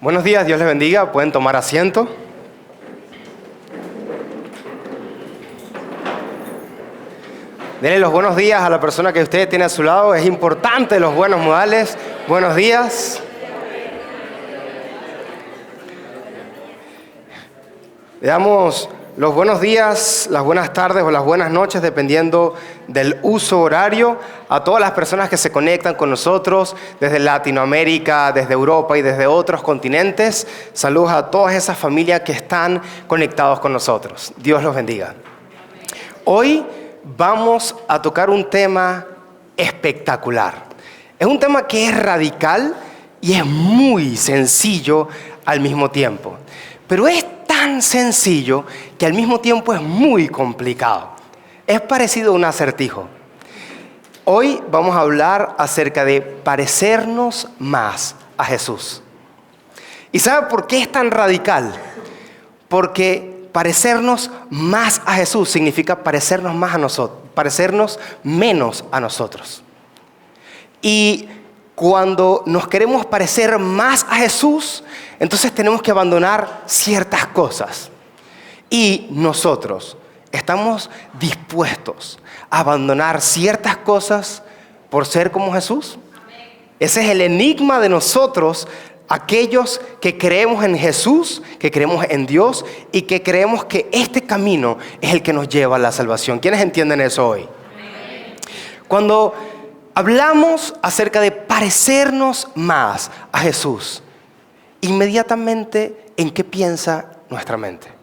Buenos días, Dios les bendiga. Pueden tomar asiento. Denle los buenos días a la persona que usted tiene a su lado. Es importante los buenos modales. Buenos días. Le damos los buenos días, las buenas tardes o las buenas noches, dependiendo del uso horario, a todas las personas que se conectan con nosotros desde Latinoamérica, desde Europa y desde otros continentes. Saludos a todas esas familias que están conectados con nosotros. Dios los bendiga. Hoy vamos a tocar un tema espectacular. Es un tema que es radical y es muy sencillo al mismo tiempo. Pero es tan sencillo que al mismo tiempo es muy complicado. Es parecido a un acertijo. Hoy vamos a hablar acerca de parecernos más a Jesús. ¿Y sabe por qué es tan radical? Porque parecernos más a Jesús significa parecernos más a nosotros, parecernos menos a nosotros. Y cuando nos queremos parecer más a Jesús, entonces tenemos que abandonar ciertas cosas. Y nosotros estamos dispuestos a abandonar ciertas cosas por ser como Jesús. Ese es el enigma de nosotros, aquellos que creemos en Jesús, que creemos en Dios y que creemos que este camino es el que nos lleva a la salvación. ¿Quiénes entienden eso hoy? Cuando hablamos acerca de parecernos más a Jesús, inmediatamente, ¿en qué piensa nuestra mente?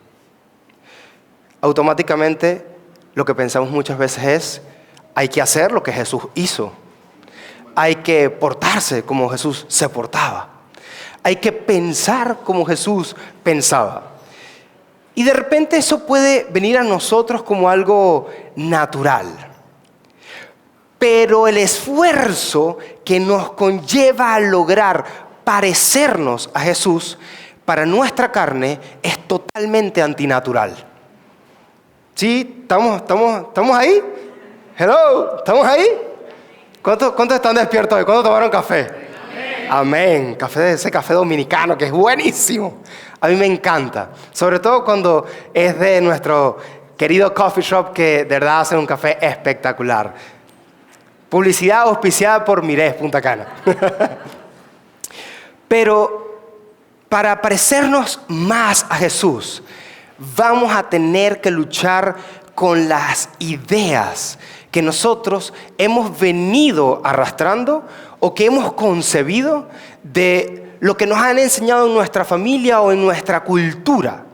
Automáticamente, lo que pensamos muchas veces es, hay que hacer lo que Jesús hizo. Hay que portarse como Jesús se portaba. Hay que pensar como Jesús pensaba. Y de repente eso puede venir a nosotros como algo natural. Pero el esfuerzo que nos conlleva a lograr parecernos a Jesús para nuestra carne es totalmente antinatural. ¿Sí? ¿Estamos ahí? Hello, ¿estamos ahí? ¿Cuántos están despiertos hoy? ¿Cuántos tomaron café? Amén. Ese café dominicano que es buenísimo. A mí me encanta. Sobre todo cuando es de nuestro querido coffee shop que de verdad hacen un café espectacular. Publicidad auspiciada por Mirés Punta Cana. Pero para parecernos más a Jesús, vamos a tener que luchar con las ideas que nosotros hemos venido arrastrando o que hemos concebido de lo que nos han enseñado en nuestra familia o en nuestra cultura,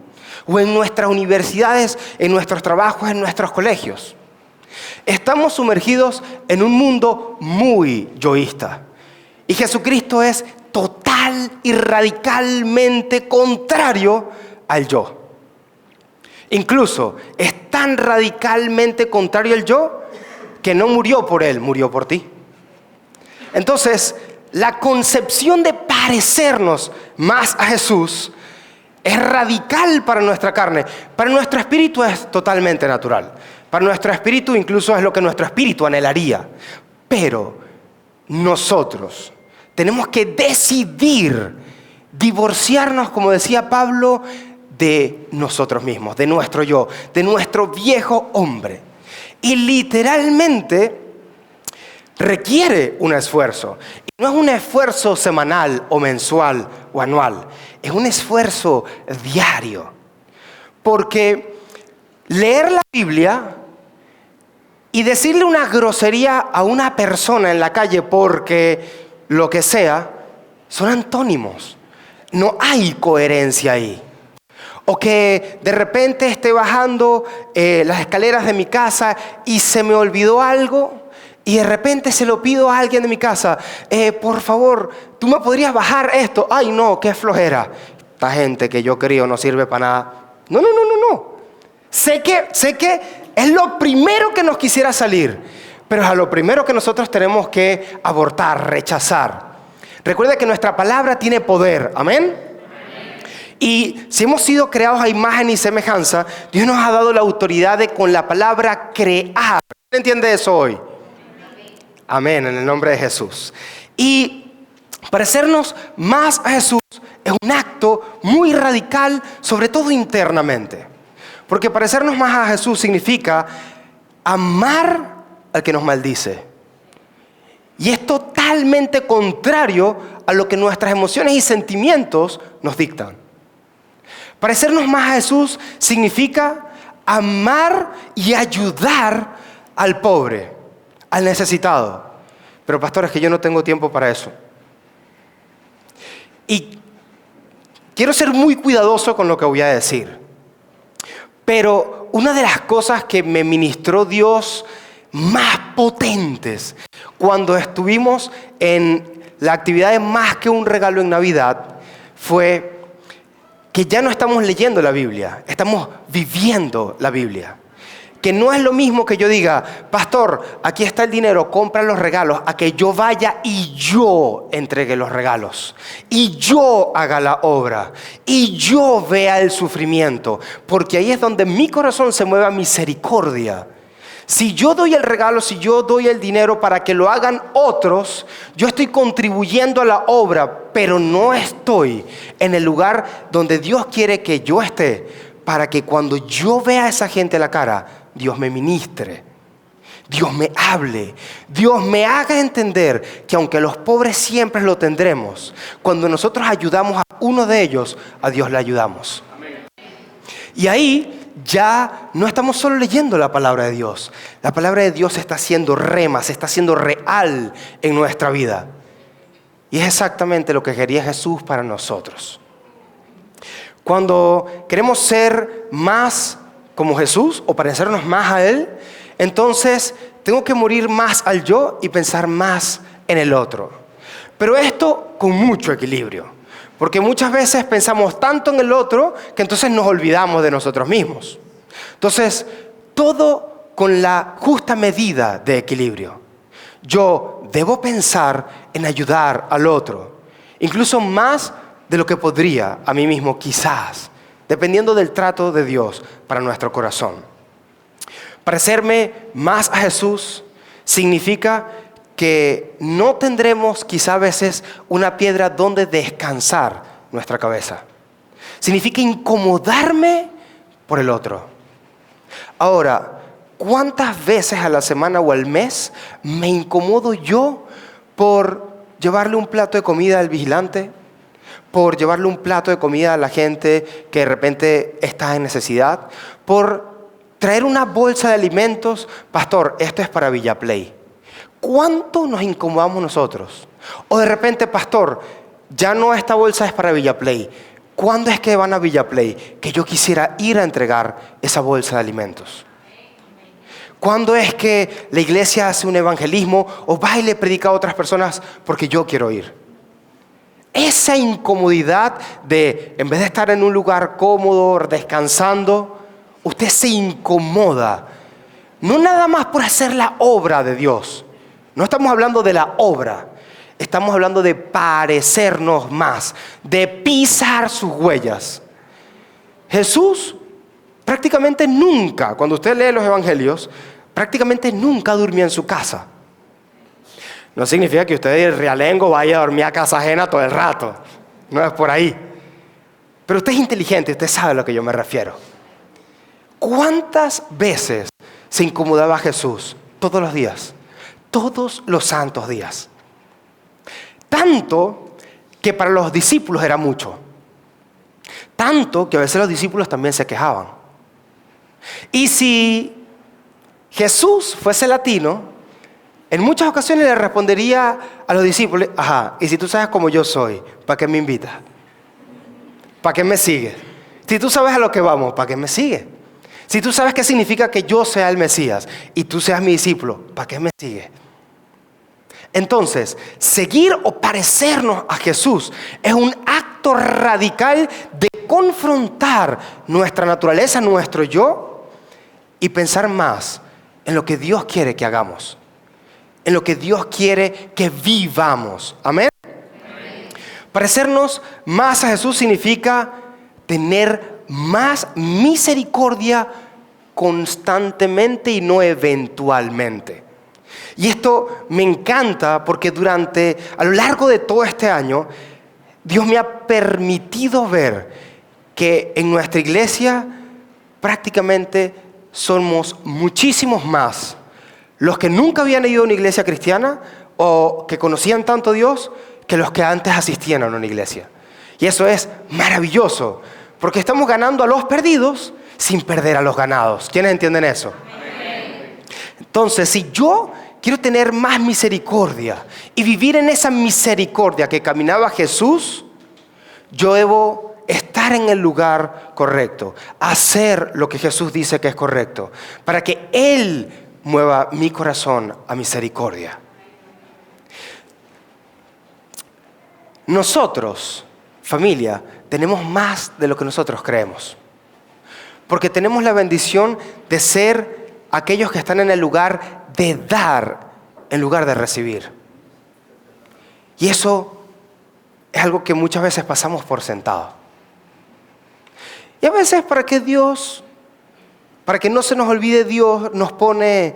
o en nuestras universidades, en nuestros trabajos, en nuestros colegios. Estamos sumergidos en un mundo muy yoísta. Y Jesucristo es total y radicalmente contrario al yo. Incluso es tan radicalmente contrario al yo que no murió por él, murió por ti. Entonces, la concepción de parecernos más a Jesús es radical para nuestra carne. Para nuestro espíritu es totalmente natural. Para nuestro espíritu incluso es lo que nuestro espíritu anhelaría. Pero nosotros tenemos que decidir divorciarnos, como decía Pablo, de nosotros mismos, de nuestro yo, de nuestro viejo hombre. Y literalmente requiere un esfuerzo. Y no es un esfuerzo semanal o mensual o anual. Es un esfuerzo diario. Porque leer la Biblia y decirle una grosería a una persona en la calle porque lo que sea, son antónimos. No hay coherencia ahí. O que de repente esté bajando las escaleras de mi casa y se me olvidó algo y de repente se lo pido a alguien de mi casa. Por favor, ¿tú me podrías bajar esto? Ay, no, qué flojera. Esta gente que yo creo no sirve para nada. No. Sé que es lo primero que nos quisiera salir, pero es a lo primero que nosotros tenemos que abortar, rechazar. Recuerda que nuestra palabra tiene poder. Amén. Y si hemos sido creados a imagen y semejanza, Dios nos ha dado la autoridad de con la palabra crear. ¿Quién entiende eso hoy? Amén, en el nombre de Jesús. Y parecernos más a Jesús es un acto muy radical, sobre todo internamente. Porque parecernos más a Jesús significa amar al que nos maldice. Y es totalmente contrario a lo que nuestras emociones y sentimientos nos dictan. Parecernos más a Jesús significa amar y ayudar al pobre, al necesitado. Pero pastor, es que yo no tengo tiempo para eso. Y quiero ser muy cuidadoso con lo que voy a decir. Pero una de las cosas que me ministró Dios más potentes cuando estuvimos en la actividad de Más que un regalo en Navidad fue que ya no estamos leyendo la Biblia, estamos viviendo la Biblia. Que no es lo mismo que yo diga, pastor, aquí está el dinero, compra los regalos, a que yo vaya y yo entregue los regalos, y yo haga la obra, y yo vea el sufrimiento, porque ahí es donde mi corazón se mueve a misericordia. Si yo doy el regalo, si yo doy el dinero para que lo hagan otros, yo estoy contribuyendo a la obra, pero no estoy en el lugar donde Dios quiere que yo esté, para que cuando yo vea a esa gente a la cara, Dios me ministre, Dios me hable, Dios me haga entender que aunque los pobres siempre lo tendremos, cuando nosotros ayudamos a uno de ellos, a Dios le ayudamos. Amén. Y ahí ya no estamos solo leyendo la palabra de Dios. La palabra de Dios está siendo rema, se está haciendo real en nuestra vida. Y es exactamente lo que quería Jesús para nosotros. Cuando queremos ser más como Jesús o parecernos más a Él, entonces tengo que morir más al yo y pensar más en el otro. Pero esto con mucho equilibrio. Porque muchas veces pensamos tanto en el otro que entonces nos olvidamos de nosotros mismos. Entonces, todo con la justa medida de equilibrio. Yo debo pensar en ayudar al otro, incluso más de lo que podría a mí mismo quizás, dependiendo del trato de Dios para nuestro corazón. Parecerme más a Jesús significa que no tendremos quizá a veces una piedra donde descansar nuestra cabeza. Significa incomodarme por el otro. Ahora, ¿cuántas veces a la semana o al mes me incomodo yo por llevarle un plato de comida al vigilante? Por llevarle un plato de comida a la gente que de repente está en necesidad? Por traer una bolsa de alimentos. Pastor, esto es para Villaplay. ¿Cuánto nos incomodamos nosotros? O de repente, pastor, ya no esta bolsa es para Villaplay. ¿Cuándo es que van a Villaplay? Que yo quisiera ir a entregar esa bolsa de alimentos. ¿Cuándo es que la iglesia hace un evangelismo o va y le predica a otras personas porque yo quiero ir? Esa incomodidad de, en vez de estar en un lugar cómodo, descansando, usted se incomoda. No nada más por hacer la obra de Dios. No estamos hablando de la obra. Estamos hablando de parecernos más, de pisar sus huellas. Jesús prácticamente nunca, cuando usted lee los evangelios, prácticamente nunca durmió en su casa. No significa que usted de realengo vaya a dormir a casa ajena todo el rato. No es por ahí. Pero usted es inteligente, usted sabe a lo que yo me refiero. ¿Cuántas veces se incomodaba Jesús? Todos los días. Todos los santos días. Tanto que para los discípulos era mucho. Tanto que a veces los discípulos también se quejaban. Y si Jesús fuese latino, en muchas ocasiones le respondería a los discípulos, ajá, y si tú sabes cómo yo soy, ¿para qué me invitas? ¿Para qué me sigues? Si tú sabes a lo que vamos, ¿para qué me sigues? Si tú sabes qué significa que yo sea el Mesías y tú seas mi discípulo, ¿para qué me sigues? Entonces, seguir o parecernos a Jesús es un acto radical de confrontar nuestra naturaleza, nuestro yo, y pensar más en lo que Dios quiere que hagamos, en lo que Dios quiere que vivamos. ¿Amén? Amén. Parecernos más a Jesús significa tener más misericordia constantemente y no eventualmente. Y esto me encanta porque a lo largo de todo este año, Dios me ha permitido ver que en nuestra iglesia prácticamente somos muchísimos más los que nunca habían ido a una iglesia cristiana o que conocían tanto a Dios que los que antes asistían a una iglesia. Y eso es maravilloso, porque estamos ganando a los perdidos sin perder a los ganados. ¿Quiénes entienden eso? Amén. Entonces, si yo quiero tener más misericordia y vivir en esa misericordia que caminaba Jesús, yo debo estar en el lugar correcto, hacer lo que Jesús dice que es correcto, para que Él mueva mi corazón a misericordia. Nosotros, familia, tenemos más de lo que nosotros creemos, porque tenemos la bendición de ser aquellos que están en el lugar de dar en lugar de recibir. Y eso es algo que muchas veces pasamos por sentado. Y a veces para que no se nos olvide, Dios nos pone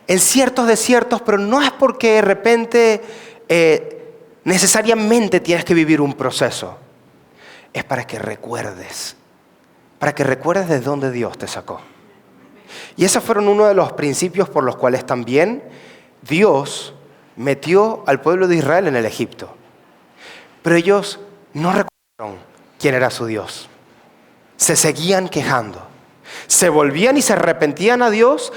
en ciertos desiertos, pero no es porque de repente necesariamente tienes que vivir un proceso. Es para que recuerdes de dónde Dios te sacó. Y esos fueron uno de los principios por los cuales también Dios metió al pueblo de Israel en el Egipto. Pero ellos no recordaron quién era su Dios. Se seguían quejando. Se volvían y se arrepentían a Dios,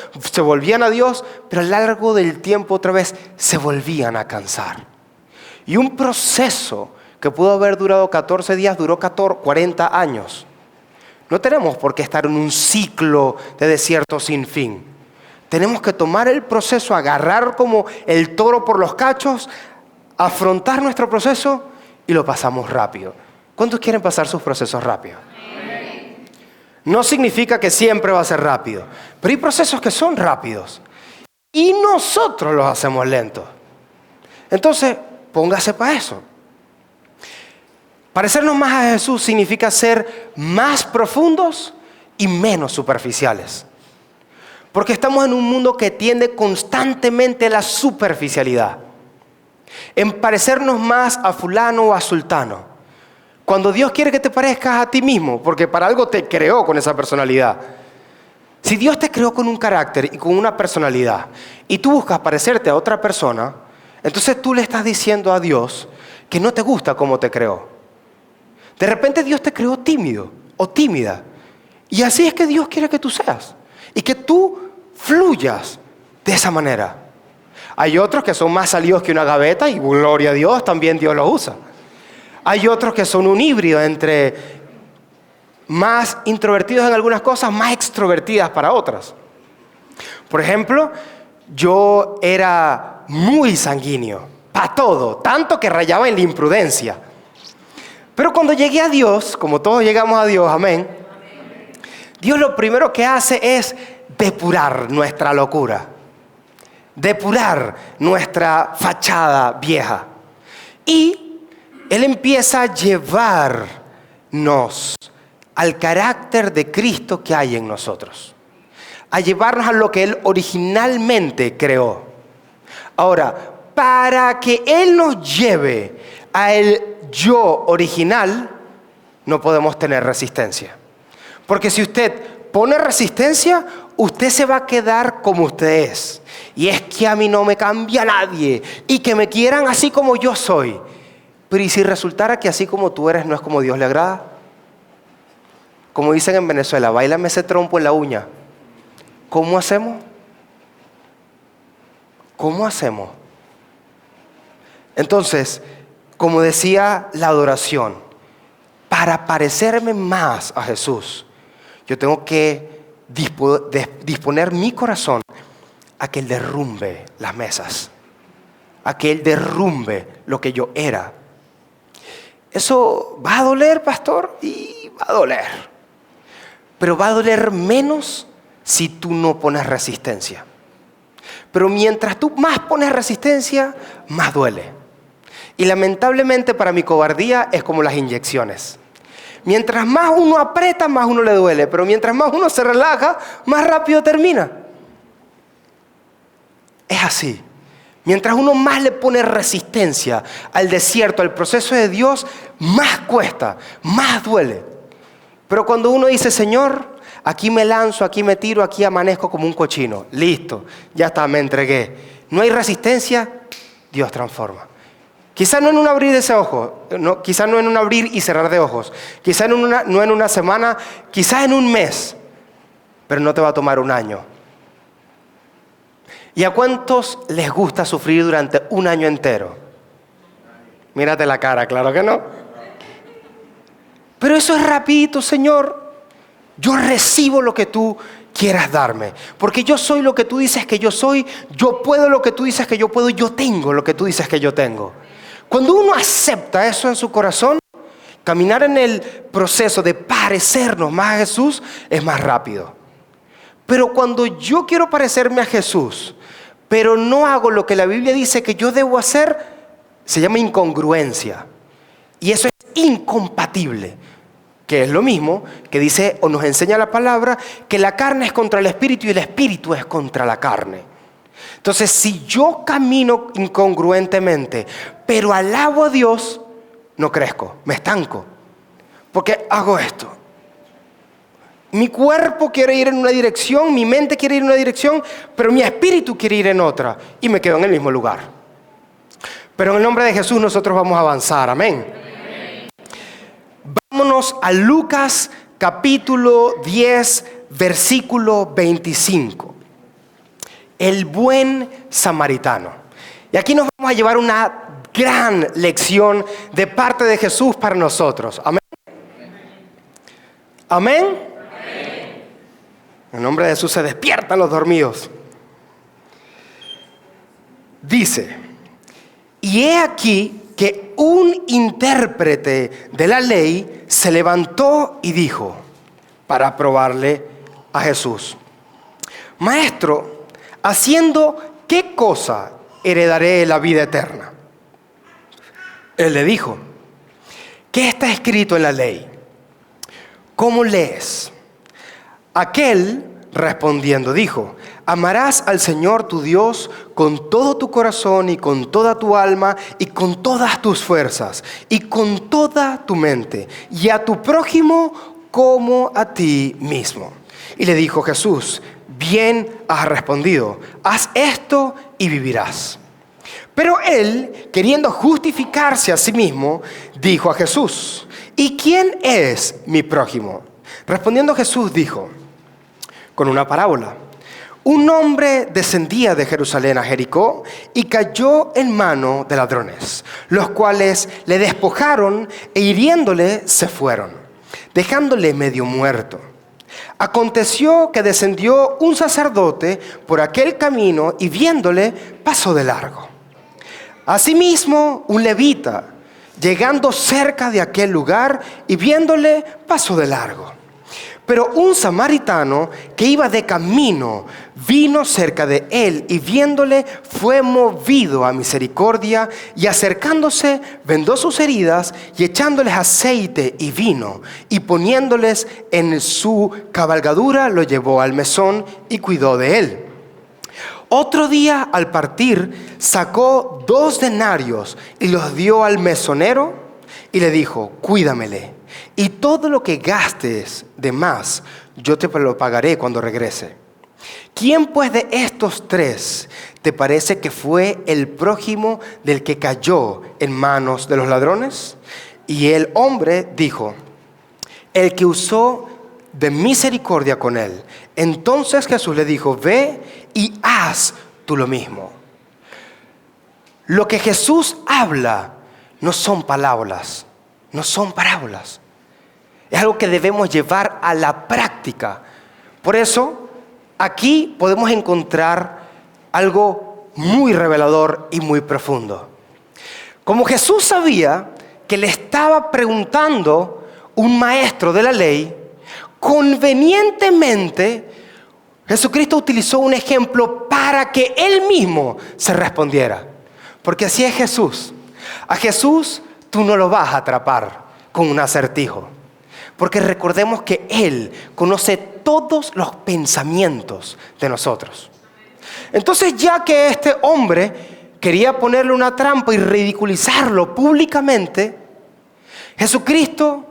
pero a lo largo del tiempo otra vez se volvían a cansar. Y un proceso que pudo haber durado 14 días, duró 40 años. No tenemos por qué estar en un ciclo de desierto sin fin. Tenemos que tomar el proceso, agarrar como el toro por los cachos, afrontar nuestro proceso y lo pasamos rápido. ¿Cuántos quieren pasar sus procesos rápido? No significa que siempre va a ser rápido, pero hay procesos que son rápidos y nosotros los hacemos lentos. Entonces, póngase para eso. Parecernos más a Jesús significa ser más profundos y menos superficiales. Porque estamos en un mundo que tiende constantemente a la superficialidad, en parecernos más a fulano o a sultano. Cuando Dios quiere que te parezcas a ti mismo, porque para algo te creó con esa personalidad. Si Dios te creó con un carácter y con una personalidad, y tú buscas parecerte a otra persona, entonces tú le estás diciendo a Dios que no te gusta cómo te creó. De repente Dios te creó tímido o tímida, y así es que Dios quiere que tú seas, y que tú fluyas de esa manera. Hay otros que son más salidos que una gaveta, y gloria a Dios, también Dios los usa. Hay otros que son un híbrido entre más introvertidos en algunas cosas, más extrovertidas para otras. Por ejemplo, yo era muy sanguíneo, para todo, tanto que rayaba en la imprudencia. Pero cuando llegué a Dios, como todos llegamos a Dios, amén, Dios lo primero que hace es depurar nuestra locura, depurar nuestra fachada vieja. Y Él empieza a llevarnos al carácter de Cristo que hay en nosotros, a llevarnos a lo que Él originalmente creó. Ahora, para que Él nos lleve a el yo original, no podemos tener resistencia. Porque si usted pone resistencia, usted se va a quedar como usted es. Y es que a mí no me cambia nadie y que me quieran así como yo soy. Pero ¿y si resultara que así como tú eres no es como Dios le agrada? Como dicen en Venezuela, báilame ese trompo en la uña. ¿Cómo hacemos? ¿Cómo hacemos? Entonces, como decía la adoración, para parecerme más a Jesús, yo tengo que disponer mi corazón a que Él derrumbe las mesas, a que Él derrumbe lo que yo era. Eso va a doler, pastor, y va a doler. Pero va a doler menos si tú no pones resistencia. Pero mientras tú más pones resistencia, más duele. Y lamentablemente para mi cobardía es como las inyecciones. Mientras más uno aprieta, más uno le duele. Pero mientras más uno se relaja, más rápido termina. Es así. Mientras uno más le pone resistencia al desierto, al proceso de Dios, más cuesta, más duele. Pero cuando uno dice, Señor, aquí me lanzo, aquí me tiro, aquí amanezco como un cochino. Listo, ya está, me entregué. No hay resistencia, Dios transforma. Quizás no en un abrir de ese ojo, quizás no en un abrir y cerrar de ojos, quizás no en una semana, quizás en un mes, pero no te va a tomar un año. ¿Y a cuántos les gusta sufrir durante un año entero? Mírate la cara, claro que no. Pero eso es rapidito, Señor. Yo recibo lo que tú quieras darme. Porque yo soy lo que tú dices que yo soy. Yo puedo lo que tú dices que yo puedo. Yo tengo lo que tú dices que yo tengo. Cuando uno acepta eso en su corazón, caminar en el proceso de parecernos más a Jesús es más rápido. Pero cuando yo quiero parecerme a Jesús, pero no hago lo que la Biblia dice que yo debo hacer, se llama incongruencia. Y eso es incompatible. Que es lo mismo que dice o nos enseña la palabra, que la carne es contra el espíritu y el espíritu es contra la carne. Entonces, si yo camino incongruentemente, pero alabo a Dios, no crezco, me estanco. Porque hago esto. Mi cuerpo quiere ir en una dirección, mi mente quiere ir en una dirección, pero mi espíritu quiere ir en otra. Y me quedo en el mismo lugar. Pero en el nombre de Jesús nosotros vamos a avanzar. Amén. Vámonos a Lucas capítulo 10, versículo 25. El buen samaritano. Y aquí nos vamos a llevar una gran lección de parte de Jesús para nosotros. Amén. Amén. En el nombre de Jesús se despiertan los dormidos. Dice, y he aquí que un intérprete de la ley se levantó y dijo, para probarle a Jesús, Maestro, ¿haciendo qué cosa heredaré la vida eterna? Él le dijo, ¿qué está escrito en la ley? ¿Cómo lees? Aquel respondiendo dijo, amarás al Señor tu Dios con todo tu corazón y con toda tu alma y con todas tus fuerzas y con toda tu mente y a tu prójimo como a ti mismo. Y le dijo Jesús, bien has respondido, haz esto y vivirás. Pero él, queriendo justificarse a sí mismo, dijo a Jesús, ¿y quién es mi prójimo? Respondiendo Jesús dijo, con una parábola. Un hombre descendía de Jerusalén a Jericó y cayó en mano de ladrones, los cuales le despojaron e hiriéndole se fueron, dejándole medio muerto. Aconteció que descendió un sacerdote por aquel camino y viéndole pasó de largo. Asimismo, un levita, llegando cerca de aquel lugar y viéndole pasó de largo. Pero un samaritano que iba de camino vino cerca de él y viéndole fue movido a misericordia y acercándose vendó sus heridas y echándoles aceite y vino y poniéndoles en su cabalgadura lo llevó al mesón y cuidó de él. Otro día al partir sacó 2 denarios y los dio al mesonero y le dijo, cuídamele. Y todo lo que gastes de más, yo te lo pagaré cuando regrese. ¿Quién pues de estos 3 te parece que fue el prójimo del que cayó en manos de los ladrones? Y el hombre dijo, el que usó de misericordia con él. Entonces Jesús le dijo, ve y haz tú lo mismo. Lo que Jesús habla no son parábolas, no son parábolas. Es algo que debemos llevar a la práctica. Por eso, aquí podemos encontrar algo muy revelador y muy profundo. Como Jesús sabía que le estaba preguntando un maestro de la ley, convenientemente Jesucristo utilizó un ejemplo para que él mismo se respondiera. Porque así es Jesús. A Jesús tú no lo vas a atrapar con un acertijo. Porque recordemos que Él conoce todos los pensamientos de nosotros. Entonces, ya que este hombre quería ponerle una trampa y ridiculizarlo públicamente, Jesucristo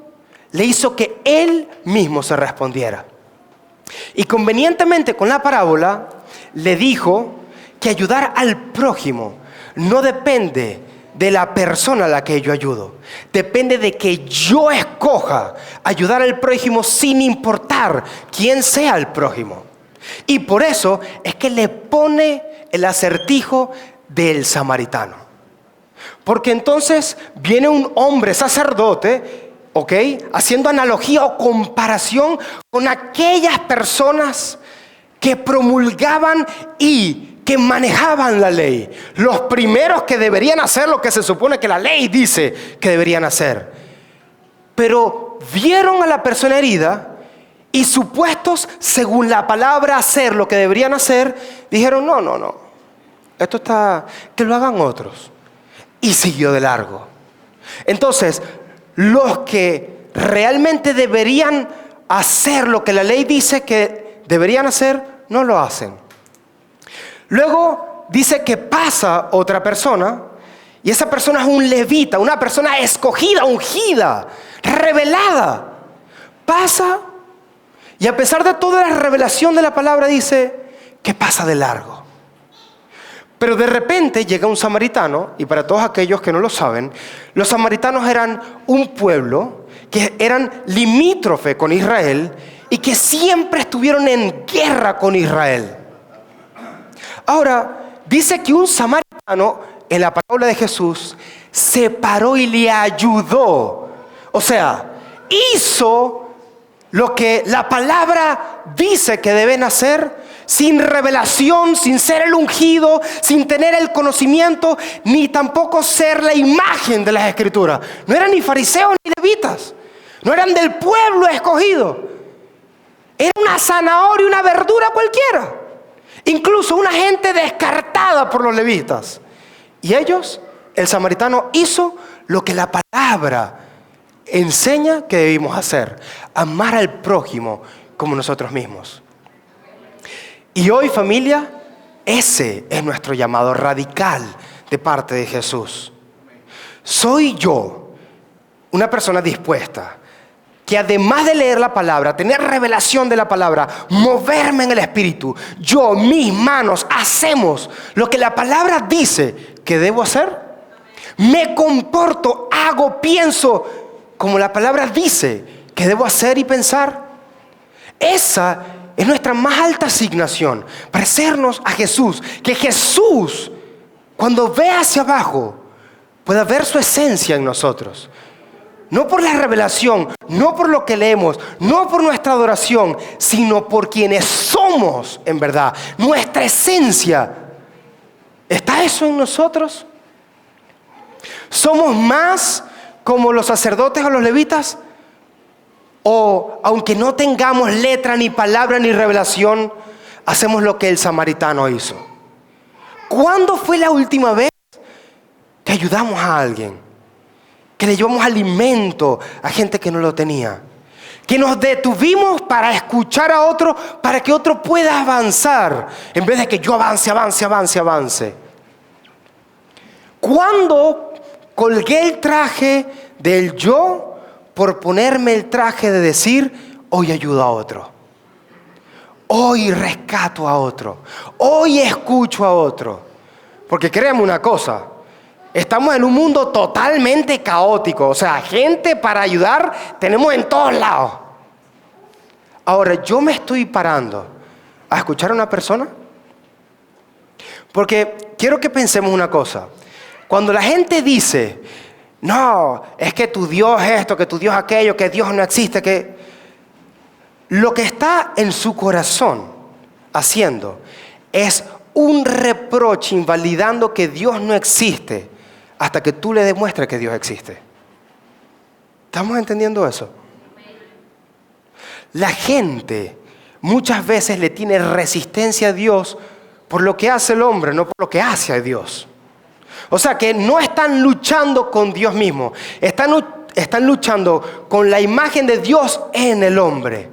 le hizo que Él mismo se respondiera. Y convenientemente con la parábola le dijo que ayudar al prójimo no depende de la persona a la que yo ayudo. Depende de que yo escoja ayudar al prójimo sin importar quién sea el prójimo. Y por eso es que le pone el acertijo del samaritano. Porque entonces viene un hombre sacerdote, ¿ok?, haciendo analogía o comparación con aquellas personas que promulgaban y que manejaban la ley. Los primeros que deberían hacer lo que se supone que la ley dice que deberían hacer. Pero vieron a la persona herida y supuestos, según la palabra, hacer lo que deberían hacer, dijeron, no, esto está, que lo hagan otros. Y siguió de largo. Entonces, los que realmente deberían hacer lo que la ley dice que deberían hacer, no lo hacen. Luego dice que pasa otra persona, y esa persona es un levita, una persona escogida, ungida, revelada. Pasa, y a pesar de toda la revelación de la palabra, dice que pasa de largo. Pero de repente llega un samaritano, y para todos aquellos que no lo saben, los samaritanos eran un pueblo que eran limítrofe con Israel y que siempre estuvieron en guerra con Israel. Ahora, dice que un samaritano en la parábola de Jesús se paró y le ayudó. O sea, hizo lo que la palabra dice que deben hacer, sin revelación, sin ser el ungido, sin tener el conocimiento, ni tampoco ser la imagen de las Escrituras. No eran ni fariseos ni levitas, no eran del pueblo escogido. Era una zanahoria, una verdura cualquiera. Incluso una gente descartada por los levitas. Y ellos, el samaritano hizo lo que la palabra enseña que debimos hacer: amar al prójimo como nosotros mismos. Y hoy, familia, ese es nuestro llamado radical de parte de Jesús. Soy yo una persona dispuesta que, además de leer la palabra, tener revelación de la palabra, moverme en el Espíritu, yo, mis manos, hacemos lo que la palabra dice que debo hacer? Me comporto, hago, pienso como la palabra dice que debo hacer y pensar. Esa es nuestra más alta asignación, parecernos a Jesús. Que Jesús, cuando ve hacia abajo, pueda ver su esencia en nosotros. No por la revelación, no por lo que leemos, no por nuestra adoración, sino por quienes somos en verdad. Nuestra esencia. ¿Está eso en nosotros? ¿Somos más como los sacerdotes o los levitas? O, aunque no tengamos letra, ni palabra, ni revelación, hacemos lo que el samaritano hizo. ¿Cuándo fue la última vez que ayudamos a alguien? Que le llevamos alimento a gente que no lo tenía. Que nos detuvimos para escuchar a otro, para que otro pueda avanzar, en vez de que yo avance. ¿Cuándo colgué el traje del yo por ponerme el traje de decir, hoy ayudo a otro, hoy rescato a otro, hoy escucho a otro? Porque créanme una cosa, estamos en un mundo totalmente caótico. O sea, gente para ayudar tenemos en todos lados. Ahora, yo me estoy parando a escuchar a una persona, porque quiero que pensemos una cosa. Cuando la gente dice, no, es que tu Dios es esto, que tu Dios es aquello, que Dios no existe, que lo que está en su corazón haciendo es un reproche invalidando que Dios no existe hasta que tú le demuestres que Dios existe. ¿Estamos entendiendo eso? La gente muchas veces le tiene resistencia a Dios por lo que hace el hombre, no por lo que hace a Dios. O sea que no están luchando con Dios mismo, están luchando con la imagen de Dios en el hombre.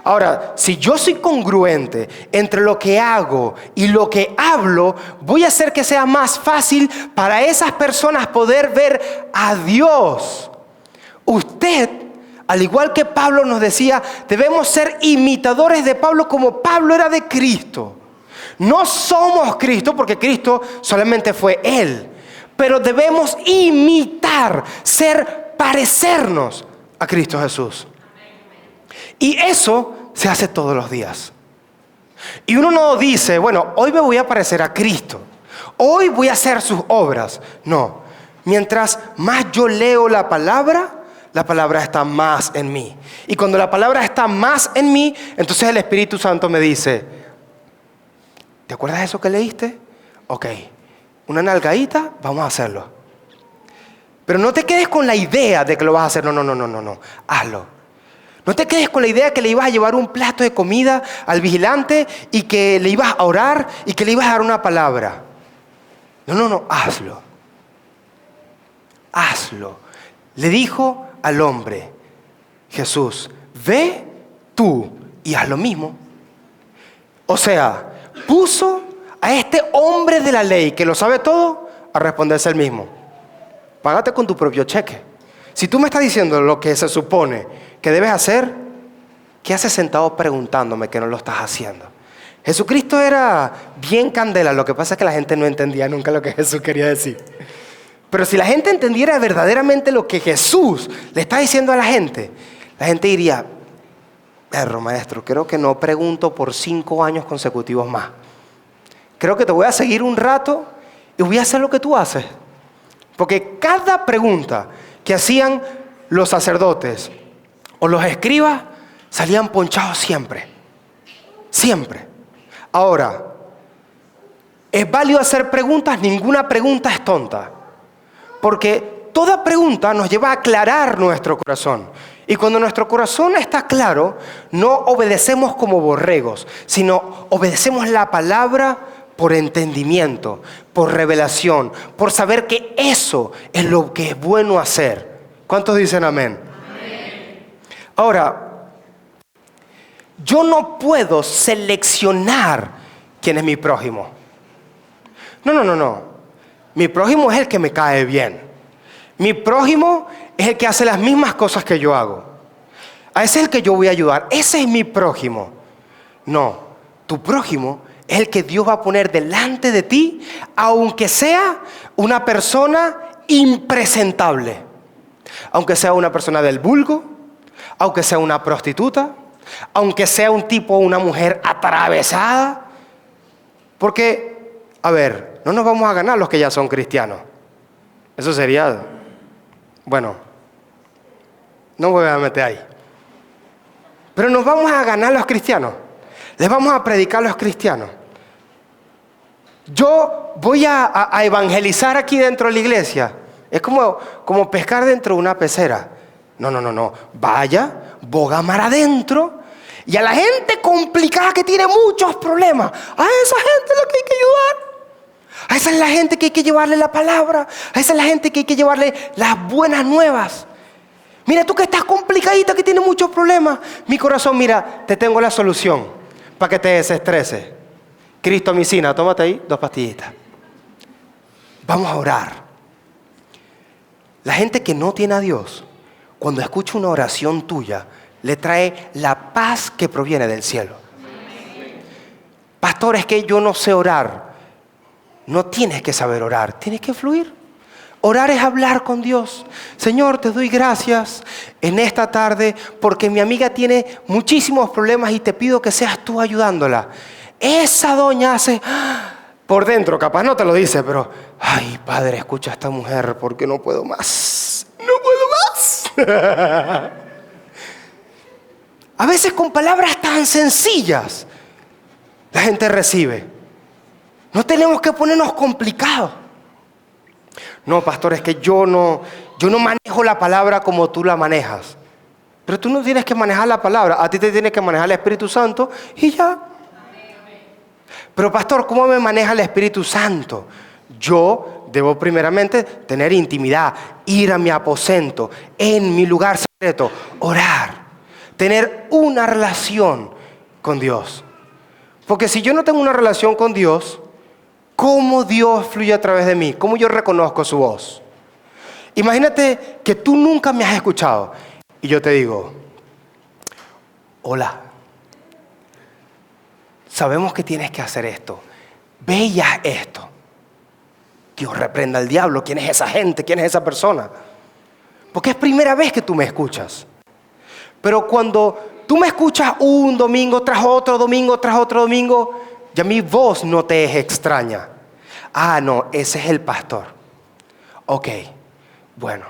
Ahora, si yo soy congruente entre lo que hago y lo que hablo, voy a hacer que sea más fácil para esas personas poder ver a Dios. Usted, al igual que Pablo nos decía, debemos ser imitadores de Pablo como Pablo era de Cristo. No somos Cristo porque Cristo solamente fue Él, pero debemos imitar, parecernos a Cristo Jesús. Y eso se hace todos los días. Y uno no dice, bueno, hoy me voy a parecer a Cristo, hoy voy a hacer sus obras. No, mientras más yo leo la palabra está más en mí. Y cuando la palabra está más en mí, entonces el Espíritu Santo me dice, ¿te acuerdas de eso que leíste? Ok, una nalgadita, vamos a hacerlo. Pero no te quedes con la idea de que lo vas a hacer. No, hazlo. No te quedes con la idea que le ibas a llevar un plato de comida al vigilante y que le ibas a orar y que le ibas a dar una palabra. No, hazlo. Hazlo. Le dijo al hombre, Jesús, ve tú y haz lo mismo. O sea, puso a este hombre de la ley que lo sabe todo a responderse él mismo. Págate con tu propio cheque. Si tú me estás diciendo lo que se supone que debes hacer, ¿qué haces sentado preguntándome que no lo estás haciendo? Jesucristo era bien candela, lo que pasa es que la gente no entendía nunca lo que Jesús quería decir. Pero si la gente entendiera verdaderamente lo que Jesús le está diciendo a la gente diría, perro maestro, creo que no pregunto por 5 años consecutivos más. Creo que te voy a seguir un rato y voy a hacer lo que tú haces. Porque cada pregunta que hacían los sacerdotes o los escribas salían ponchados siempre. Siempre. Ahora, ¿es válido hacer preguntas? Ninguna pregunta es tonta. Porque toda pregunta nos lleva a aclarar nuestro corazón. Y cuando nuestro corazón está claro, no obedecemos como borregos, sino obedecemos la palabra por entendimiento, por revelación, por saber que eso es lo que es bueno hacer. ¿Cuántos dicen amén? Amén. Ahora, yo no puedo seleccionar quién es mi prójimo. No. Mi prójimo es el que me cae bien. Mi prójimo es el que hace las mismas cosas que yo hago. A ese es el que yo voy a ayudar. Ese es mi prójimo. No, tu prójimo es el que Dios va a poner delante de ti, aunque sea una persona impresentable. Aunque sea una persona del vulgo, aunque sea una prostituta, aunque sea un tipo o una mujer atravesada. Porque, a ver, no nos vamos a ganar los que ya son cristianos. Eso sería, bueno, no me voy a meter ahí. Pero nos vamos a ganar los cristianos. Les vamos a predicar a los cristianos. Yo voy a evangelizar aquí dentro de la iglesia. Es como pescar dentro de una pecera. No. Vaya, boga mar adentro. Y a la gente complicada que tiene muchos problemas, a esa gente es la que hay que ayudar. A esa es la gente que hay que llevarle la palabra. A esa es la gente que hay que llevarle las buenas nuevas. Mira, tú que estás complicadita, que tienes muchos problemas. Mi corazón, mira, te tengo la solución para que te desestreses. Cristomicina, tómate ahí 2 pastillitas. Vamos a orar. La gente que no tiene a Dios, cuando escucha una oración tuya, le trae la paz que proviene del cielo. Pastor, es que yo no sé orar. No tienes que saber orar, tienes que fluir. Orar es hablar con Dios. Señor, te doy gracias en esta tarde porque mi amiga tiene muchísimos problemas y te pido que seas tú ayudándola. Esa doña hace por dentro, capaz no te lo dice, pero ay, Padre, escucha a esta mujer porque no puedo más. No puedo más. A veces con palabras tan sencillas la gente recibe. No tenemos que ponernos complicados. No, pastor, es que yo no manejo la palabra como tú la manejas. Pero tú no tienes que manejar la palabra. A ti te tiene que manejar el Espíritu Santo y ya. Pero pastor, ¿cómo me maneja el Espíritu Santo? Yo debo primeramente tener intimidad, ir a mi aposento, en mi lugar secreto, orar. tener una relación con Dios. Porque si yo no tengo una relación con Dios, ¿cómo Dios fluye a través de mí? ¿Cómo yo reconozco su voz? Imagínate que tú nunca me has escuchado y yo te digo, hola, sabemos que tienes que hacer esto, ve y haz esto. Dios reprenda al diablo. ¿Quién es esa gente? ¿Quién es esa persona? Porque es primera vez que tú me escuchas. Pero cuando tú me escuchas un domingo tras otro domingo tras otro domingo, ya mi voz no te es extraña. Ah, no, ese es el pastor. Ok, bueno,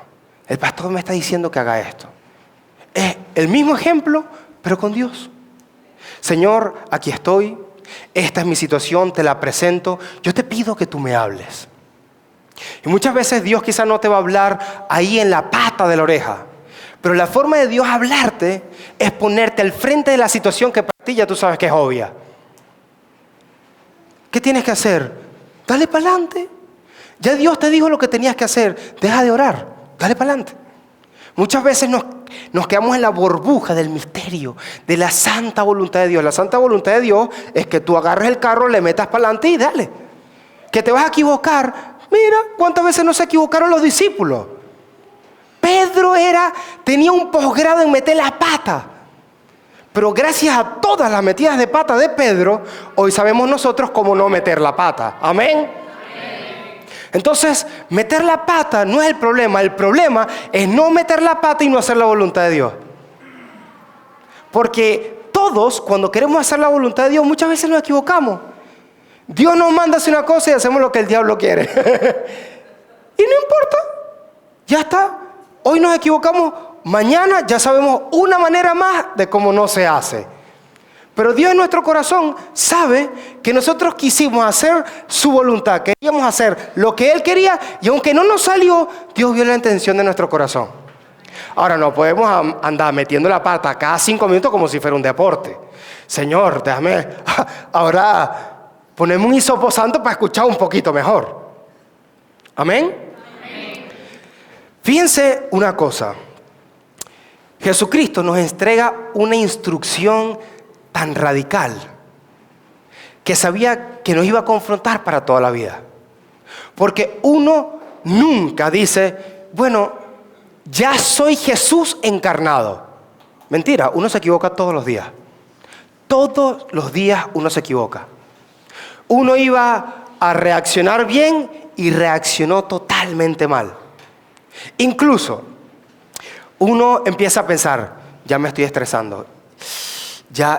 el pastor me está diciendo que haga esto. Es el mismo ejemplo, pero con Dios. Señor, aquí estoy. Esta es mi situación, te la presento. Yo te pido que tú me hables. Y muchas veces Dios quizás no te va a hablar ahí en la pata de la oreja. Pero la forma de Dios hablarte es ponerte al frente de la situación que para ti ya tú sabes que es obvia. ¿Qué tienes que hacer? Dale para adelante. Ya Dios te dijo lo que tenías que hacer. Deja de orar. Dale para adelante. Muchas veces nos quedamos en la burbuja del misterio, de la santa voluntad de Dios. La santa voluntad de Dios es que tú agarres el carro, le metas para adelante y dale. Que te vas a equivocar. Mira cuántas veces no se equivocaron los discípulos. Pedro tenía un posgrado en meter la pata. Pero gracias a todas las metidas de pata de Pedro, hoy sabemos nosotros cómo no meter la pata. Amén. Entonces, meter la pata no es el problema es no meter la pata y no hacer la voluntad de Dios. Porque todos, cuando queremos hacer la voluntad de Dios, muchas veces nos equivocamos. Dios nos manda hacer una cosa y hacemos lo que el diablo quiere. Y no importa, ya está. Hoy nos equivocamos, mañana ya sabemos una manera más de cómo no se hace. Pero Dios en nuestro corazón sabe que nosotros quisimos hacer su voluntad, queríamos hacer lo que Él quería y aunque no nos salió, Dios vio la intención de nuestro corazón. Ahora no podemos andar metiendo la pata cada 5 minutos como si fuera un deporte. Señor, déjame ahora ponerme un hisopo santo para escuchar un poquito mejor. Amén. Fíjense una cosa. Jesucristo nos entrega una instrucción tan radical que sabía que nos iba a confrontar para toda la vida. Porque uno nunca dice, bueno, ya soy Jesús encarnado. Mentira, uno se equivoca todos los días. Todos los días uno se equivoca. Uno iba a reaccionar bien y reaccionó totalmente mal. Incluso, uno empieza a pensar, ya me estoy estresando.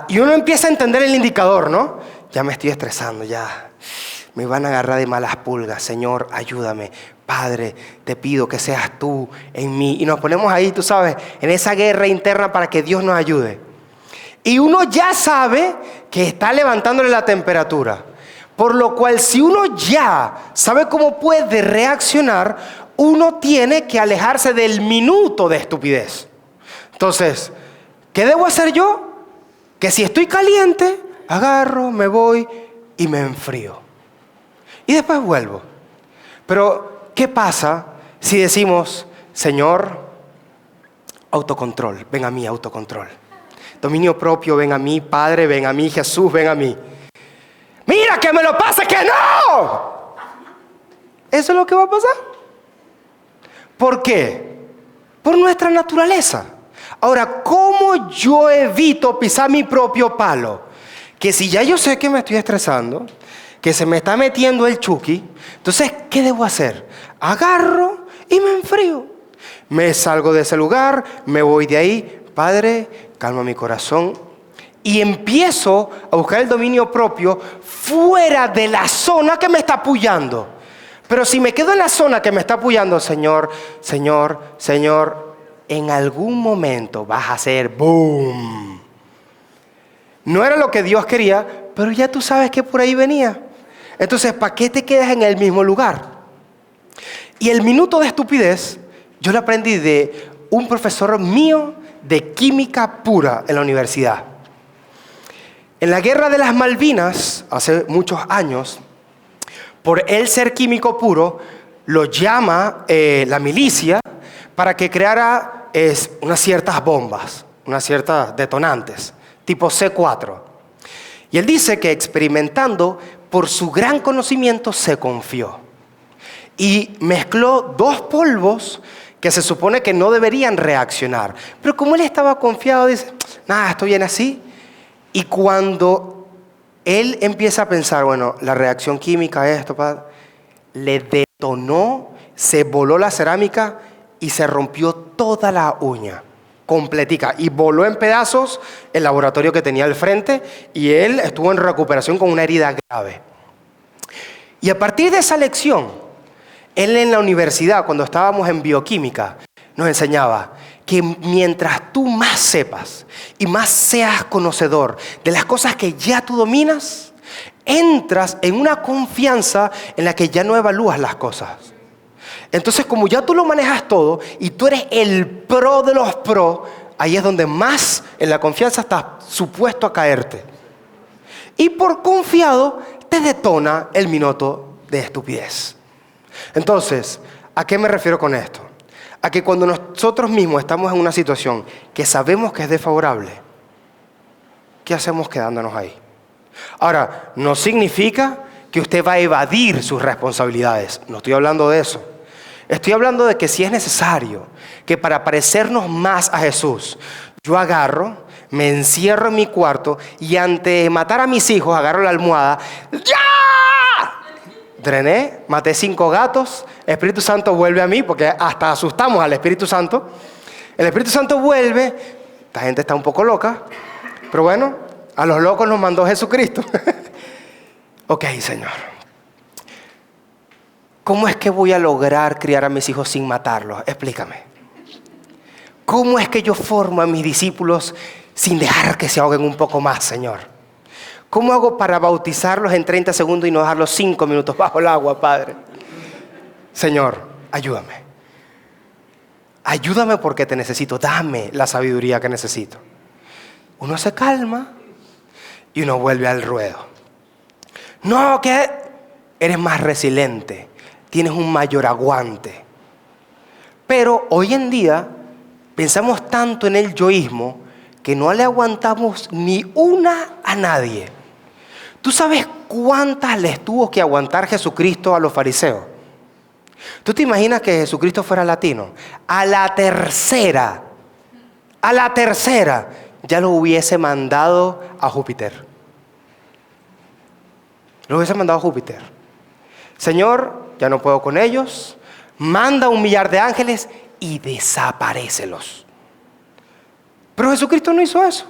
Y uno empieza a entender el indicador, ¿no? Ya me estoy estresando, ya. Me van a agarrar de malas pulgas. Señor, ayúdame. Padre, te pido que seas tú en mí. Y nos ponemos ahí, tú sabes, en esa guerra interna para que Dios nos ayude. Y uno ya sabe que está levantándole la temperatura. Por lo cual, si uno ya sabe cómo puede reaccionar, uno tiene que alejarse del minuto de estupidez. Entonces, ¿qué debo hacer yo? Que si estoy caliente, agarro, me voy y me enfrío. Y después vuelvo. Pero, ¿qué pasa si decimos, Señor, autocontrol, ven a mí, autocontrol. Dominio propio, ven a mí, Padre, ven a mí, Jesús, ven a mí. ¡Mira que me lo pase que no! ¿Eso es lo que va a pasar? ¿Por qué? Por nuestra naturaleza. Ahora, ¿cómo yo evito pisar mi propio palo? Que si ya yo sé que me estoy estresando, que se me está metiendo el chuki, entonces, ¿qué debo hacer? Agarro y me enfrío. Me salgo de ese lugar, me voy de ahí. Padre, calma mi corazón. Y empiezo a buscar el dominio propio fuera de la zona que me está apoyando. Pero si me quedo en la zona que me está apoyando, Señor, en algún momento vas a hacer boom. No era lo que Dios quería, pero ya tú sabes que por ahí venía. Entonces, ¿para qué te quedas en el mismo lugar? Y el minuto de estupidez, yo lo aprendí de un profesor mío de química pura en la universidad. En la guerra de las Malvinas, hace muchos años, por él ser químico puro, lo llama la milicia para que creara unas ciertas bombas. unas ciertas detonantes, tipo C4. Y él dice que experimentando por su gran conocimiento se confió. Y mezcló dos polvos que se supone que no deberían reaccionar. Pero como él estaba confiado, dice, nada, estoy bien así. Y cuando él empieza a pensar, bueno, la reacción química, esto, le detonó, se voló la cerámica y se rompió toda la uña, completica. Y voló en pedazos el laboratorio que tenía al frente y él estuvo en recuperación con una herida grave. Y a partir de esa lección, él en la universidad, cuando estábamos en bioquímica, nos enseñaba que mientras tú más sepas y más seas conocedor de las cosas que ya tú dominas, entras en una confianza en la que ya no evalúas las cosas. Entonces, como ya tú lo manejas todo y tú eres el pro de los pros, ahí es donde más en la confianza estás supuesto a caerte. Y por confiado te detona el minuto de estupidez. Entonces, ¿a qué me refiero con esto? A que cuando nosotros mismos estamos en una situación que sabemos que es desfavorable, ¿qué hacemos quedándonos ahí? Ahora, no significa que usted va a evadir sus responsabilidades. No estoy hablando de eso. Estoy hablando de que si es necesario que para parecernos más a Jesús, yo agarro, me encierro en mi cuarto y ante matar a mis hijos, agarro la almohada, ¡ya! Drené, maté 5 gatos, el Espíritu Santo vuelve a mí, porque hasta asustamos al Espíritu Santo. El Espíritu Santo vuelve, esta gente está un poco loca, pero bueno, a los locos nos mandó Jesucristo. Ok, Señor. ¿Cómo es que voy a lograr criar a mis hijos sin matarlos? Explícame. ¿Cómo es que yo formo a mis discípulos sin dejar que se ahoguen un poco más, Señor? ¿Cómo hago para bautizarlos en 30 segundos y no dejarlos 5 minutos bajo el agua, Padre? Señor, ayúdame. Ayúdame porque te necesito. Dame la sabiduría que necesito. Uno se calma y uno vuelve al ruedo. No, que eres más resiliente. Tienes un mayor aguante. Pero hoy en día pensamos tanto en el yoísmo que no le aguantamos ni una a nadie. ¿Tú sabes cuántas les tuvo que aguantar Jesucristo a los fariseos? ¿Tú te imaginas que Jesucristo fuera latino? A la tercera, ya lo hubiese mandado a Júpiter. Lo hubiese mandado a Júpiter. Señor, ya no puedo con ellos. Manda 1 millar de ángeles y desaparécelos. Pero Jesucristo no hizo eso.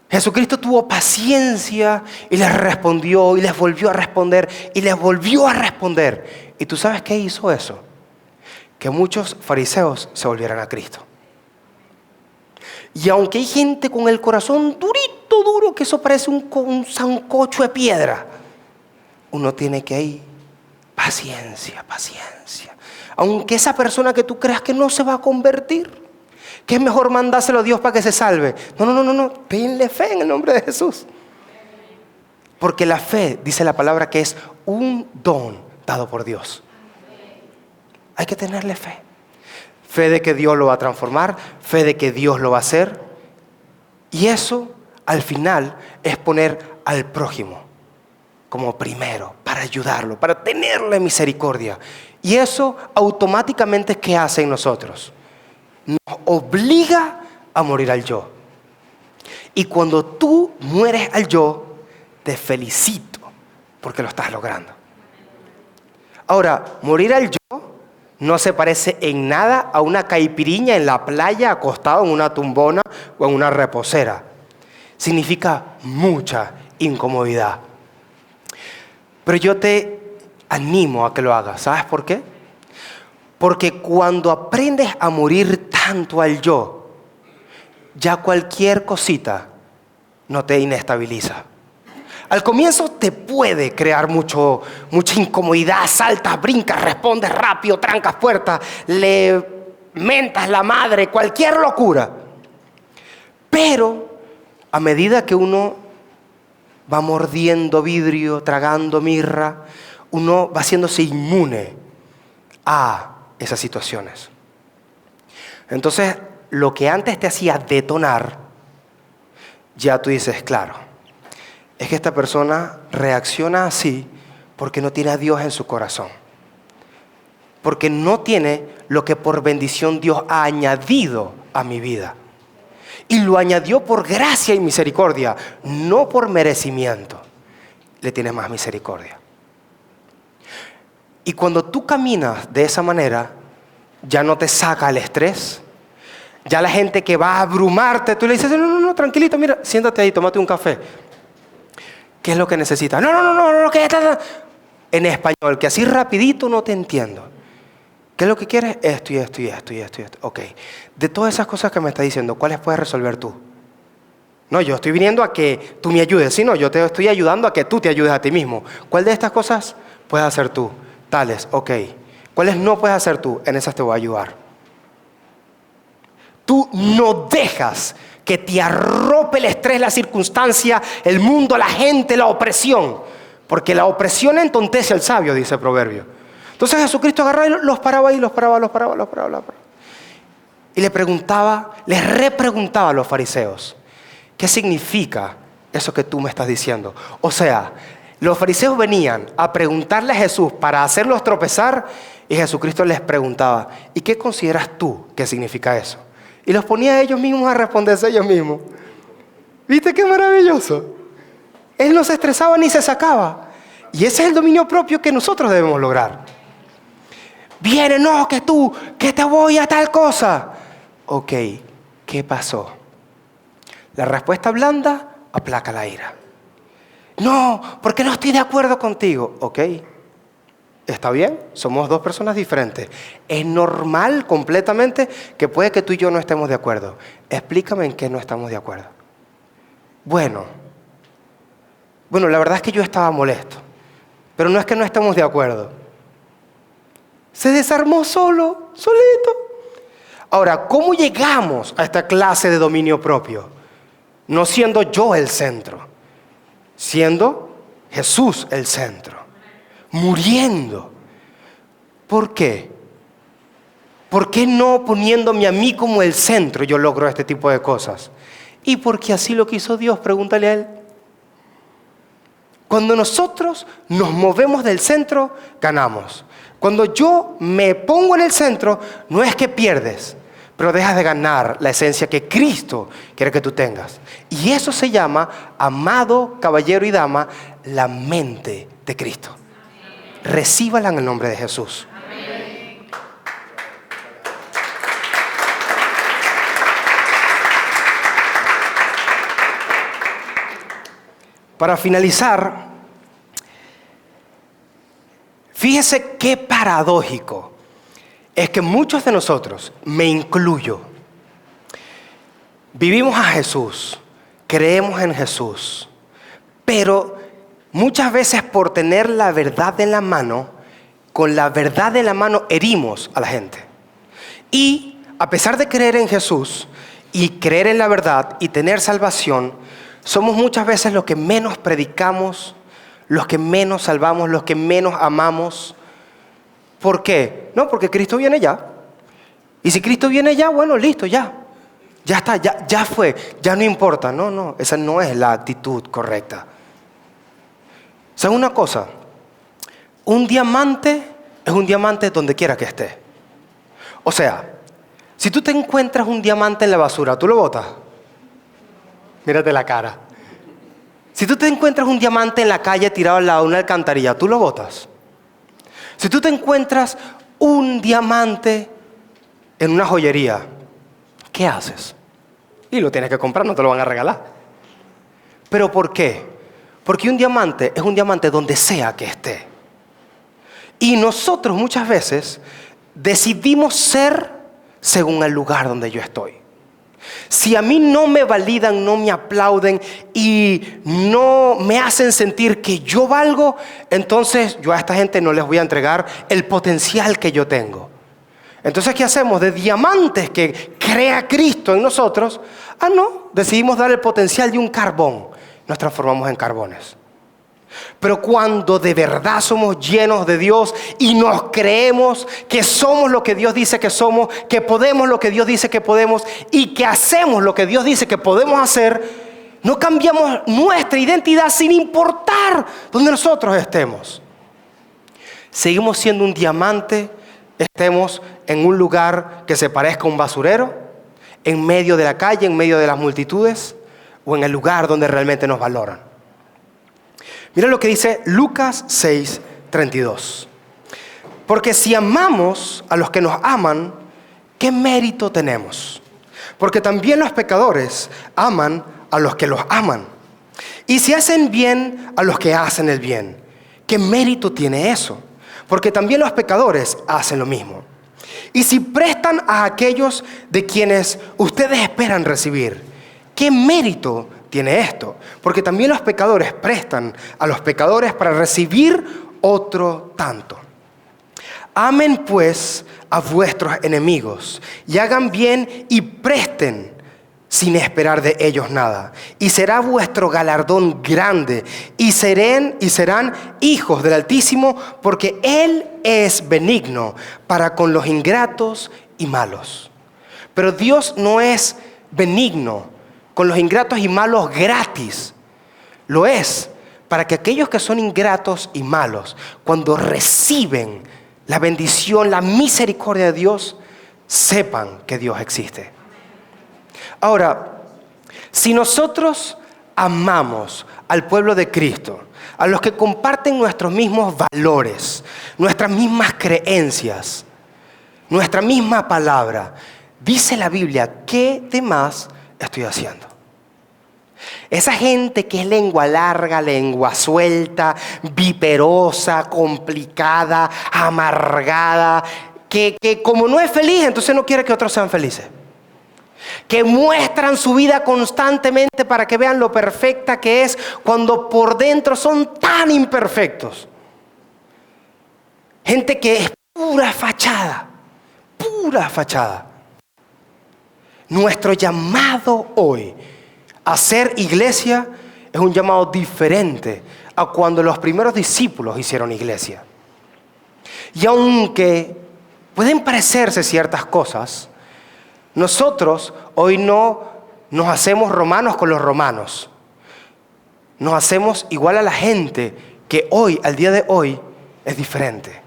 Jesucristo tuvo paciencia y les respondió y les volvió a responder y les volvió a responder. ¿Y tú sabes qué hizo eso? Que muchos fariseos se volvieran a Cristo. Y aunque hay gente con el corazón duro, que eso parece un sancocho de piedra, uno tiene que ir, paciencia. Aunque esa persona que tú creas que no se va a convertir, que es mejor mandárselo a Dios para que se salve. No. Tenle fe en el nombre de Jesús. Porque la fe, dice la palabra, que es un don dado por Dios. Hay que tenerle fe. Fe de que Dios lo va a transformar, fe de que Dios lo va a hacer. Y eso, al final, es poner al prójimo como primero, para ayudarlo, para tenerle misericordia. Y eso automáticamente, ¿qué hace en nosotros? Nos obliga a morir al yo. Y cuando tú mueres al yo, te felicito porque lo estás logrando. Ahora, morir al yo no se parece en nada a una caipiriña en la playa acostado en una tumbona o en una reposera. Significa mucha incomodidad. Pero yo te animo a que lo hagas. ¿Sabes por qué? Porque cuando aprendes a morir tanto al yo, ya cualquier cosita no te inestabiliza. Al comienzo te puede crear mucha incomodidad, saltas, brincas, respondes rápido, trancas puertas, le mentas la madre, cualquier locura. Pero a medida que uno va mordiendo vidrio, tragando mirra, uno va haciéndose inmune a esas situaciones. Entonces, lo que antes te hacía detonar, ya tú dices, claro, es que esta persona reacciona así porque no tiene a Dios en su corazón. Porque no tiene lo que por bendición Dios ha añadido a mi vida. Y lo añadió por gracia y misericordia, no por merecimiento. Le tienes más misericordia. Y cuando tú caminas de esa manera, ya no te saca el estrés. Ya la gente que va a abrumarte, tú le dices, no, tranquilito, mira, siéntate ahí, tómate un café. ¿Qué es lo que necesitas? No, ¿qué? En español, que así rapidito no te entiendo. ¿Qué es lo que quieres? Esto y esto y esto y esto y esto. Ok. De todas esas cosas que me estás diciendo, ¿cuáles puedes resolver tú? No, yo estoy viniendo a que tú me ayudes. Sí, no, yo te estoy ayudando a que tú te ayudes a ti mismo. ¿Cuál de estas cosas puedes hacer tú? Tales, ok. ¿Cuáles no puedes hacer tú? En esas te voy a ayudar. Tú no dejas que te arrope el estrés, la circunstancia, el mundo, la gente, la opresión. Porque la opresión entontece al sabio, dice el proverbio. Entonces Jesucristo agarraba y los paraba ahí, los paraba. Y les repreguntaba a los fariseos, ¿qué significa eso que tú me estás diciendo? O sea, los fariseos venían a preguntarle a Jesús para hacerlos tropezar y Jesucristo les preguntaba, ¿y qué consideras tú que significa eso? Y los ponía a ellos mismos a responderse a ellos mismos. ¿Viste qué maravilloso? Él no se estresaba ni se sacaba. Y ese es el dominio propio que nosotros debemos lograr. Viene, no, que te voy a tal cosa. Ok, ¿qué pasó? La respuesta blanda aplaca la ira. No, porque no estoy de acuerdo contigo. Ok, está bien, somos dos personas diferentes. Es normal completamente que puede que tú y yo no estemos de acuerdo. Explícame en qué no estamos de acuerdo. Bueno, la verdad es que yo estaba molesto. Pero no es que no estemos de acuerdo. Se desarmó solito. Ahora, ¿cómo llegamos a esta clase de dominio propio? No siendo yo el centro, siendo Jesús el centro, muriendo. ¿Por qué? ¿Por qué no poniéndome a mí como el centro yo logro este tipo de cosas? Y porque así lo quiso Dios, pregúntale a Él. Cuando nosotros nos movemos del centro, ganamos. Cuando yo me pongo en el centro, no es que pierdes, pero dejas de ganar la esencia que Cristo quiere que tú tengas. Y eso se llama, amado caballero y dama, la mente de Cristo. Recíbala en el nombre de Jesús. Amén. Para finalizar, fíjese qué paradójico es que muchos de nosotros, me incluyo, vivimos a Jesús, creemos en Jesús, pero muchas veces por tener la verdad en la mano, con la verdad en la mano herimos a la gente. Y a pesar de creer en Jesús y creer en la verdad y tener salvación, somos muchas veces los que menos predicamos, los que menos salvamos, los que menos amamos. ¿Por qué? No, porque Cristo viene ya. Y si Cristo viene ya, bueno, listo, ya. Ya está, ya fue, ya no importa. No, esa no es la actitud correcta. ¿Saben una cosa? Un diamante es un diamante donde quiera que esté. O sea, si tú te encuentras un diamante en la basura, ¿tú lo botas? Mírate la cara. Si tú te encuentras un diamante en la calle tirado al lado de una alcantarilla, ¿tú lo botas? Si tú te encuentras un diamante en una joyería, ¿qué haces? Y lo tienes que comprar, no te lo van a regalar. ¿Pero por qué? Porque un diamante es un diamante donde sea que esté. Y nosotros muchas veces decidimos ser según el lugar donde yo estoy. Si a mí no me validan, no me aplauden y no me hacen sentir que yo valgo, entonces yo a esta gente no les voy a entregar el potencial que yo tengo. Entonces, ¿qué hacemos? De diamantes que crea Cristo en nosotros, decidimos dar el potencial de un carbón. Nos transformamos en carbones. Pero cuando de verdad somos llenos de Dios y nos creemos que somos lo que Dios dice que somos, que podemos lo que Dios dice que podemos y que hacemos lo que Dios dice que podemos hacer, no cambiamos nuestra identidad sin importar donde nosotros estemos. Seguimos siendo un diamante, estemos en un lugar que se parezca a un basurero, en medio de la calle, en medio de las multitudes, o en el lugar donde realmente nos valoran. Mira lo que dice Lucas 6:32. Porque si amamos a los que nos aman, ¿qué mérito tenemos? Porque también los pecadores aman a los que los aman. Y si hacen bien a los que hacen el bien, ¿qué mérito tiene eso? Porque también los pecadores hacen lo mismo. Y si prestan a aquellos de quienes ustedes esperan recibir, ¿qué mérito tiene esto? Porque también los pecadores prestan a los pecadores para recibir otro tanto. Amen pues a vuestros enemigos y hagan bien y presten sin esperar de ellos nada. Y será vuestro galardón grande y serán hijos del Altísimo, porque Él es benigno para con los ingratos y malos. Pero Dios no es benigno con los ingratos y malos gratis. Lo es para que aquellos que son ingratos y malos, cuando reciben la bendición, la misericordia de Dios, sepan que Dios existe. Ahora, si nosotros amamos al pueblo de Cristo, a los que comparten nuestros mismos valores, nuestras mismas creencias, nuestra misma palabra, dice la Biblia, ¿qué demás estoy haciendo? Esa gente que es lengua larga, lengua suelta, viperosa, complicada, amargada, que como no es feliz, entonces no quiere que otros sean felices. Que muestran su vida constantemente para que vean lo perfecta que es, cuando por dentro son tan imperfectos. Gente que es pura fachada, pura fachada. Nuestro llamado hoy a ser iglesia es un llamado diferente a cuando los primeros discípulos hicieron iglesia. Y aunque pueden parecerse ciertas cosas, nosotros hoy no nos hacemos romanos con los romanos. Nos hacemos igual a la gente que hoy, al día de hoy, es diferente.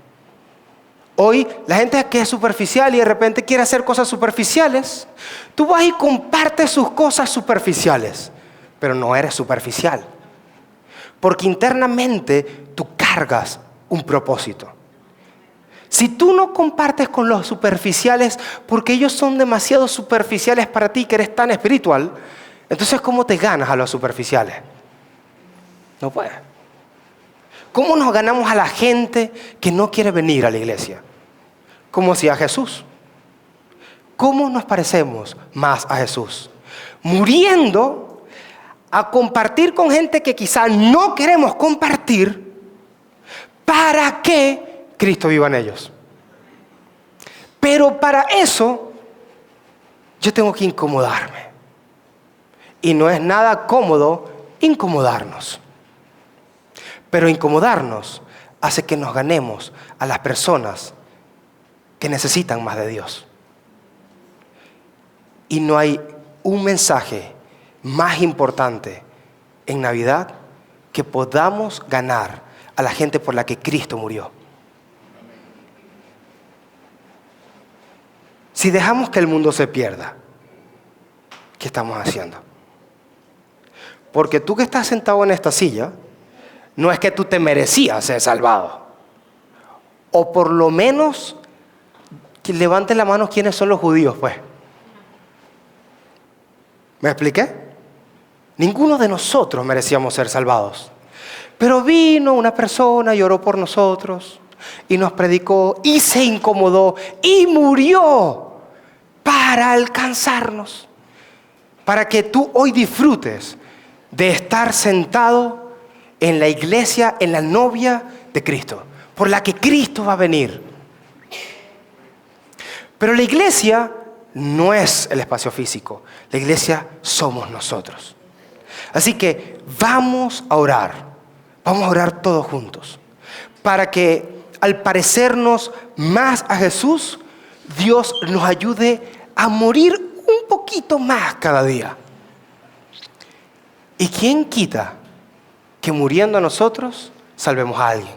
Hoy la gente que es superficial y de repente quiere hacer cosas superficiales, tú vas y compartes sus cosas superficiales, pero no eres superficial. Porque internamente tú cargas un propósito. Si tú no compartes con los superficiales porque ellos son demasiado superficiales para ti, que eres tan espiritual, entonces ¿cómo te ganas a los superficiales? No puedes. ¿Cómo nos ganamos a la gente que no quiere venir a la iglesia? Como si a Jesús. ¿Cómo nos parecemos más a Jesús? Muriendo a compartir con gente que quizá no queremos compartir para que Cristo viva en ellos. Pero para eso yo tengo que incomodarme. Y no es nada cómodo incomodarnos. Pero incomodarnos hace que nos ganemos a las personas que necesitan más de Dios. Y no hay un mensaje más importante en Navidad que podamos ganar a la gente por la que Cristo murió. Si dejamos que el mundo se pierda, ¿qué estamos haciendo? Porque tú que estás sentado en esta silla, no es que tú te merecías ser salvado. O por lo menos, que levanten la mano quiénes son los judíos, pues. ¿Me expliqué? Ninguno de nosotros merecíamos ser salvados. Pero vino una persona y oró por nosotros y nos predicó y se incomodó y murió para alcanzarnos. Para que tú hoy disfrutes de estar sentado en la iglesia, en la novia de Cristo, por la que Cristo va a venir. Pero la iglesia no es el espacio físico. La iglesia somos nosotros. Así que vamos a orar Vamos a orar todos juntos para que al parecernos más a Jesús, Dios nos ayude a morir un poquito más cada día. ¿Y quién quita que muriendo a nosotros salvemos a alguien?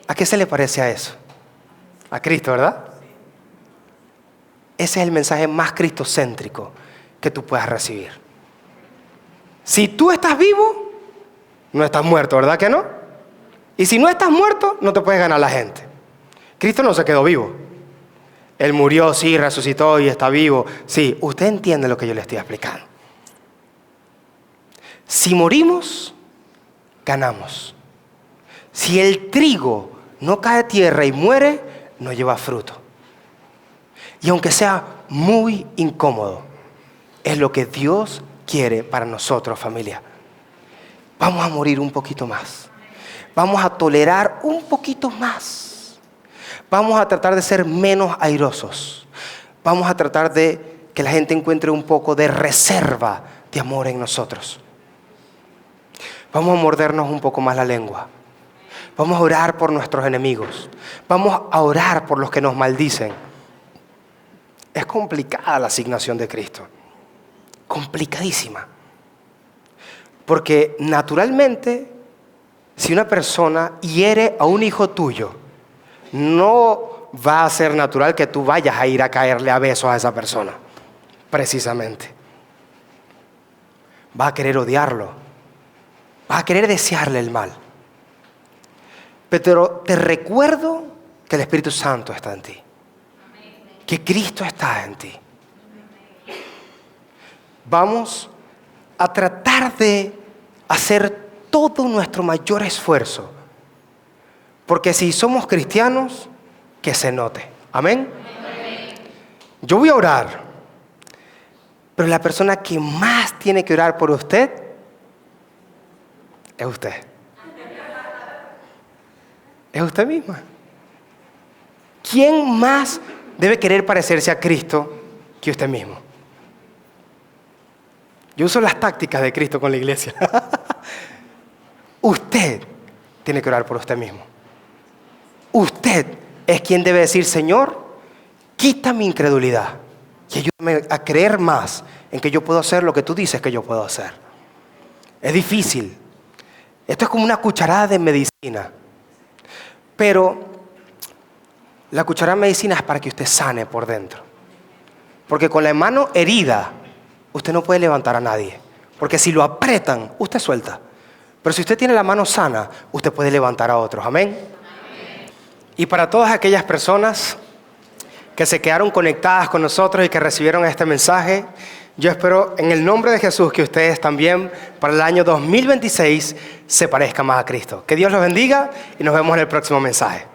¿A qué se le parece a eso? A Cristo, ¿verdad? Ese es el mensaje más cristocéntrico que tú puedas recibir. Si tú estás vivo, no estás muerto, ¿verdad que no? Y si no estás muerto, no te puedes ganar la gente. Cristo no se quedó vivo. Él murió, sí, resucitó y está vivo. Sí, usted entiende lo que yo le estoy explicando. Si morimos, ganamos. Si el trigo no cae a tierra y muere, no lleva fruto. Y aunque sea muy incómodo, es lo que Dios quiere para nosotros, familia. Vamos a morir un poquito más. Vamos a tolerar un poquito más. Vamos a tratar de ser menos airosos. Vamos a tratar de que la gente encuentre un poco de reserva de amor en nosotros. Vamos a mordernos un poco más la lengua. Vamos a orar por nuestros enemigos. Vamos a orar por los que nos maldicen. Es complicada la asignación de Cristo. Complicadísima. Porque naturalmente, si una persona hiere a un hijo tuyo, no va a ser natural que tú vayas a ir a caerle a besos a esa persona. Precisamente. Va a querer odiarlo. Va a querer desearle el mal. Pero te recuerdo que el Espíritu Santo está en ti. Que Cristo está en ti. Vamos a tratar de hacer todo nuestro mayor esfuerzo. Porque si somos cristianos, que se note. ¿Amén? Yo voy a orar. Pero la persona que más tiene que orar por usted es usted. Es usted misma. ¿Quién más debe querer parecerse a Cristo que usted mismo? Yo uso las tácticas de Cristo con la iglesia. Usted tiene que orar por usted mismo. Usted es quien debe decir: Señor, quita mi incredulidad y ayúdame a creer más en que yo puedo hacer lo que tú dices que yo puedo hacer. Es difícil. Esto es como una cucharada de medicina. Pero la cucharada de medicina es para que usted sane por dentro. Porque con la mano herida, usted no puede levantar a nadie. Porque si lo apretan, usted suelta. Pero si usted tiene la mano sana, usted puede levantar a otros. ¿Amén? Y para todas aquellas personas que se quedaron conectadas con nosotros y que recibieron este mensaje, yo espero en el nombre de Jesús que ustedes también para el año 2026 se parezcan más a Cristo. Que Dios los bendiga y nos vemos en el próximo mensaje.